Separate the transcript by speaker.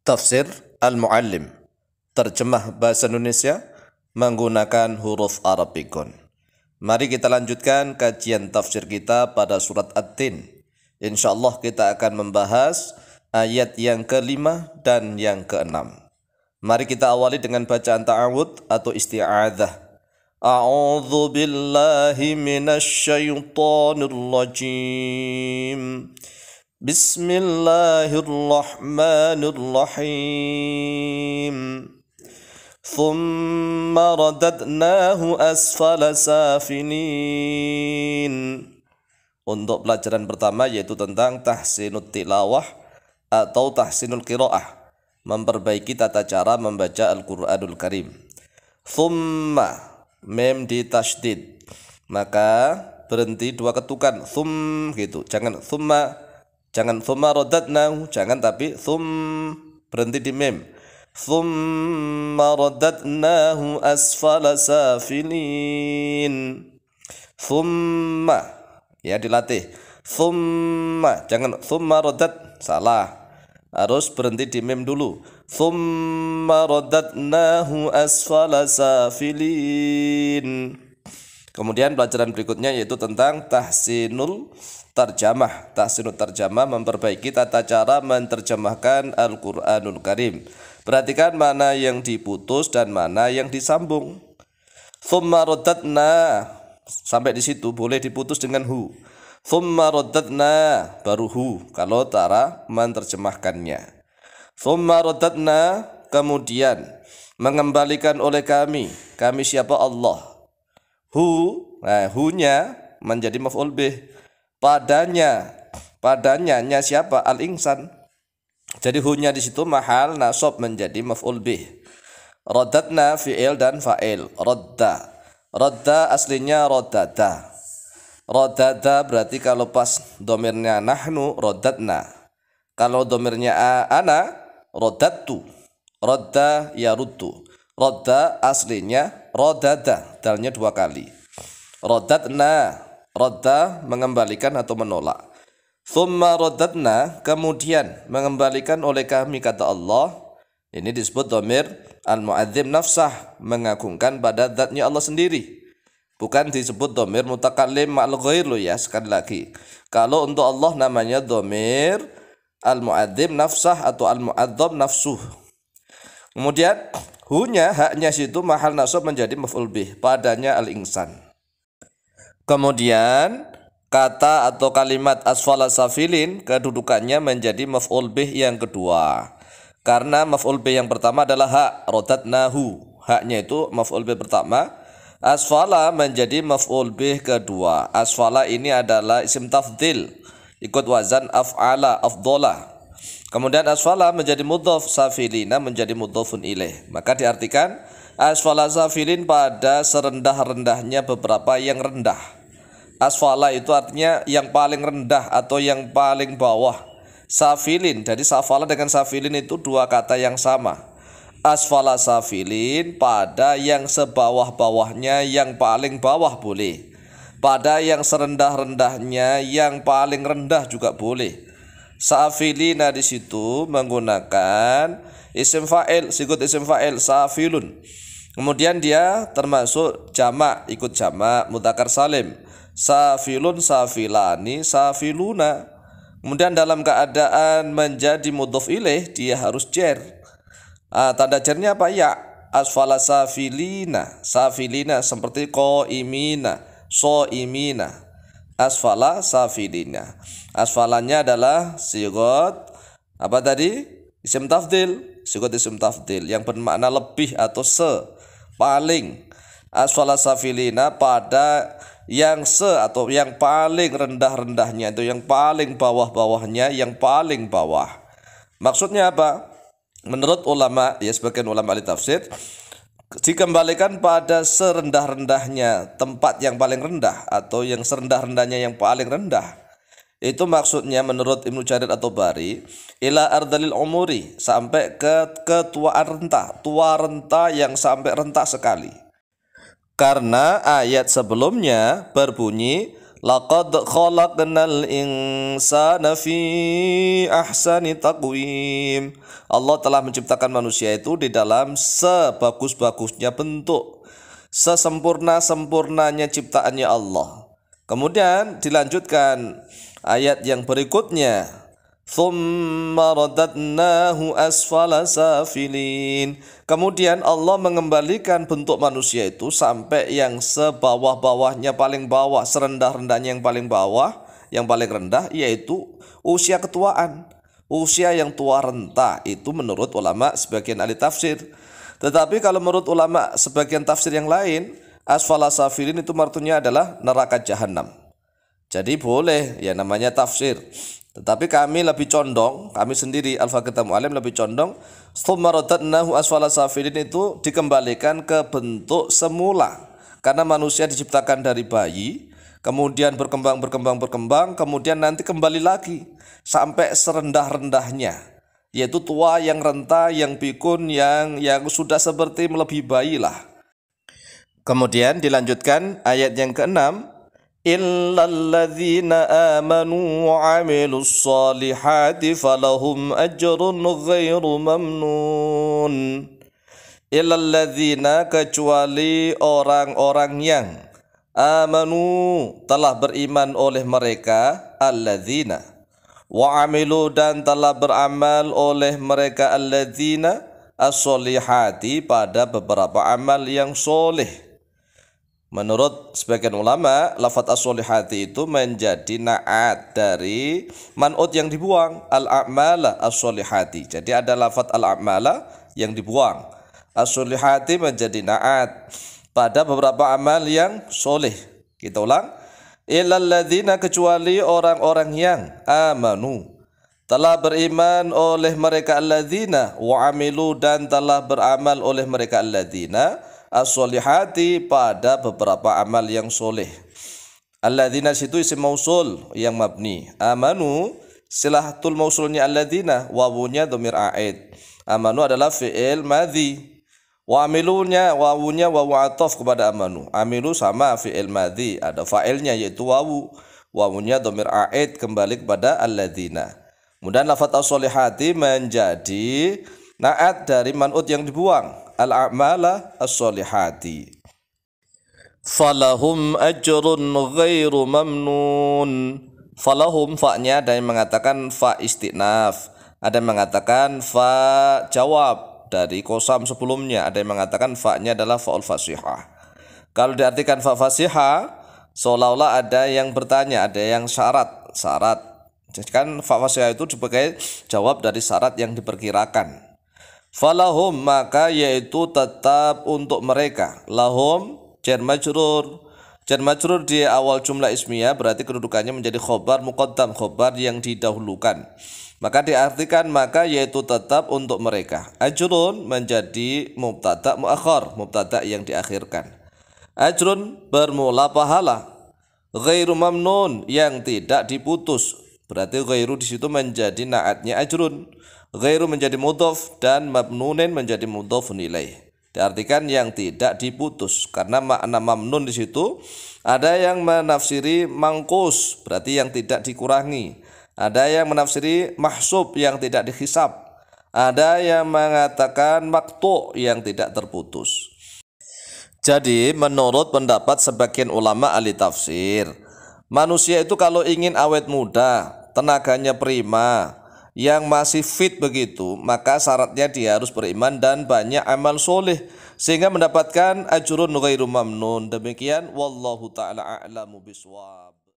Speaker 1: Tafsir Al-Muallim, terjemah bahasa Indonesia menggunakan huruf Arabikon. Mari kita lanjutkan kajian tafsir kita pada surat At-Tin. InsyaAllah kita akan membahas ayat yang ke-5 dan yang ke-6. Mari kita awali dengan bacaan ta'awud atau isti'adzah. A'udzu billahi minasy syaithanir rajim. Bismillahirrahmanirrahim. Thumma radadnahu asfala safilin. Untuk pelajaran pertama yaitu tentang tahsinut tilawah atau tahsinul qiraah, memperbaiki tata cara membaca Al-Qur'anul Karim. Thumma, mem ditasydid, maka berhenti dua ketukan, thum gitu. Jangan thumma radadnahu, jangan, tapi thum berhenti di mem. Thumma radadnahu asfala safilin. Thumma, ya dilatih. Thumma, jangan thumma radad, salah. Harus berhenti di mem dulu. Thumma radadnahu asfala safilin. Kemudian pelajaran berikutnya yaitu tentang tahsinul tarjamah. Tahsinul tarjamah memperbaiki tata cara menerjemahkan Al-Qur'anul Karim. Perhatikan mana yang diputus dan mana yang disambung. Thumma radadna, sampai di situ boleh diputus dengan hu. Thumma radadna, baru hu kalau cara menerjemahkannya. Thumma radadna, kemudian mengembalikan oleh kami. Kami siapa? Allah. Hu, nah hu-nya menjadi maf'ul bih. Padanya nya siapa? Al-insan. Jadi hu-nya di situ mahal nasab menjadi maf'ul bih. Radadna fi'il dan fa'il. Radda aslinya radada. Radada berarti kalau pas domirnya nahnu radadna. Kalau domirnya ana radadtu. Radda yaruddu. Radda aslinya radada, dalnya dua kali. Radadna, radda mengembalikan atau menolak. Thumma radadna, kemudian mengembalikan oleh kami, kata Allah. Ini disebut dhamir al-mu'adzim nafsah, mengagungkan pada zatnya Allah sendiri. Bukan disebut dhamir mutakallim ma'al ghair lo ya, sekali lagi. Kalau untuk Allah namanya dhamir al-mu'adzim nafsah atau al-mu'adzam nafsuh. Kemudian hu-nya, haknya situ mahal nasab menjadi maf'ul bih, padanya al-insan. Kemudian kata atau kalimat asfala safilin kedudukannya menjadi maf'ul bih yang kedua. Karena maf'ul bih yang pertama adalah hak, radadnahu. Haknya itu maf'ul bih pertama. Asfala menjadi maf'ul bih kedua. Asfala ini adalah isim tafdil, ikut wazan af'ala, afdola. Kemudian asfala menjadi mudhaf, safilina menjadi mudhafun ilaih. Maka diartikan asfala safilin pada serendah-rendahnya beberapa yang rendah. Asfala itu artinya yang paling rendah atau yang paling bawah. Safilin, jadi safala dengan safilin itu dua kata yang sama. Asfala safilin pada yang sebawah-bawahnya, yang paling bawah boleh. Pada yang serendah-rendahnya, yang paling rendah juga boleh. Safilina di situ menggunakan isim fa'il, sigut isim fa'il safilun. Kemudian dia termasuk jamak, ikut jamak mudzakkar salim. Safilun, safilani, safiluna. Kemudian dalam keadaan menjadi mudhof ilaih dia harus jar. Tanda jarnya apa? Ya. Asfala safilina, safilina seperti qaimina, shaimina. Asfala safilina. Asfalanya adalah sigot apa tadi? Isim tafdil, sigot isim tafdil yang bermakna lebih atau paling. Asfala safilina pada yang atau yang paling rendah-rendahnya, itu yang paling bawah-bawahnya, yang paling bawah. Maksudnya apa? Menurut ulama, ya sebagian ulama ahli tafsir, dikembalikan pada serendah-rendahnya tempat yang paling rendah atau yang serendah-rendahnya yang paling rendah. Itu maksudnya menurut Ibnu Jarir atau Bari, ila ardalil umuri, sampai ke ketuaan renta, tua renta yang sampai renta sekali. Karena ayat sebelumnya berbunyi Laqad khalaqnal insana fi ahsani taqwim. Allah telah menciptakan manusia itu di dalam sebagus-bagusnya bentuk, sesempurna-sempurnanya ciptaannya Allah. Kemudian dilanjutkan ayat yang berikutnya. Thumma radadnahu asfala safilin. Kemudian Allah mengembalikan bentuk manusia itu sampai yang sebawah-bawahnya, paling bawah, serendah-rendahnya yang paling bawah, yang paling rendah, yaitu usia ketuaan, usia yang tua renta. Itu menurut ulama sebagian ahli tafsir. Tetapi kalau menurut ulama sebagian tafsir yang lain, asfala safilin itu artinya adalah neraka jahanam. Jadi boleh ya, namanya tafsir. Tetapi kami lebih condong, kami sendiri Al-Faqih Mu'allim lebih condong, tsumma radadnahu asfala safilin itu dikembalikan ke bentuk semula. Karena manusia diciptakan dari bayi, kemudian berkembang, kemudian nanti kembali lagi sampai serendah-rendahnya, yaitu tua yang renta, yang pikun, yang sudah seperti melebihi bayi lah. Kemudian dilanjutkan ayat yang ke-6. Illalladzina amanu wa 'amilus solihati falahum ajrun ghairu mamnun. Illalladzina, kecuali orang-orang yang amanu, telah beriman oleh mereka, alladzina, wa 'amilu, dan telah beramal oleh mereka, alladzina, as-solihati, pada beberapa amal yang soleh. Menurut sebagian ulama, lafadz as-solihati itu menjadi na'at dari man'ut yang dibuang, al-a'mala as-solihati. Jadi ada lafadz al-a'mala yang dibuang, as-solihati menjadi na'at pada beberapa amal yang soleh. Kita ulang. Illalladzina, kecuali orang-orang yang amanu, telah beriman oleh mereka, alladzina, wa amilu, dan telah beramal oleh mereka, alladzina, as-solihati, pada beberapa amal yang soleh. Alladzina situ isim mausul yang mabni. Amanu silatul mausulnya alladzina, wawunya dhamir a'id. Amanu adalah fi'il madhi. Wa amilunya, wawunya wawu ataf kepada amanu. Amilu sama fi'il madhi, ada fa'ilnya yaitu wawu. Wawunya dhamir a'id kembali kepada alladzina. Kemudian lafadz as-solihati menjadi na'at dari man'ut yang dibuang, al-a'mala as-solihati. Falahum ajrun ghairu mamnun. Falahum, fa'nya ada yang mengatakan fa istinaf, ada yang mengatakan fa jawab dari qasam sebelumnya, ada yang mengatakan fa'nya adalah fa'ul fasihah. Kalau diartikan fa fasihah, seolah-olah ada yang bertanya, ada yang syarat. Jadi kan fa fasihah itu sebagai jawab dari syarat yang diperkirakan. Falahum, maka yaitu tetap untuk mereka. Lahum jar majrur. Jar majrur di awal jumlah ismiyah berarti kedudukannya menjadi khobar muqaddam, khobar yang didahulukan. Maka diartikan maka yaitu tetap untuk mereka. Ajrun menjadi mubtada muakhar, mubtada yang diakhirkan. Ajrun bermula pahala. Ghairu mamnun, yang tidak diputus. Berarti ghairu di situ menjadi naatnya ajrun. Ghairu menjadi mudhof dan mamnunin menjadi mudhofun ilaih. Diartikan yang tidak diputus, karena makna mamnun di situ ada yang menafsiri mangkus, berarti yang tidak dikurangi. Ada yang menafsiri mahsub, yang tidak dihisab. Ada yang mengatakan maktu, yang tidak terputus. Jadi menurut pendapat sebagian ulama ahli tafsir, manusia itu kalau ingin awet muda, tenaganya prima, yang masih fit begitu, maka syaratnya dia harus beriman dan banyak amal soleh sehingga mendapatkan ajrun ghairu mamnun. Demikian wallahu ta'ala a'lamu bishawab.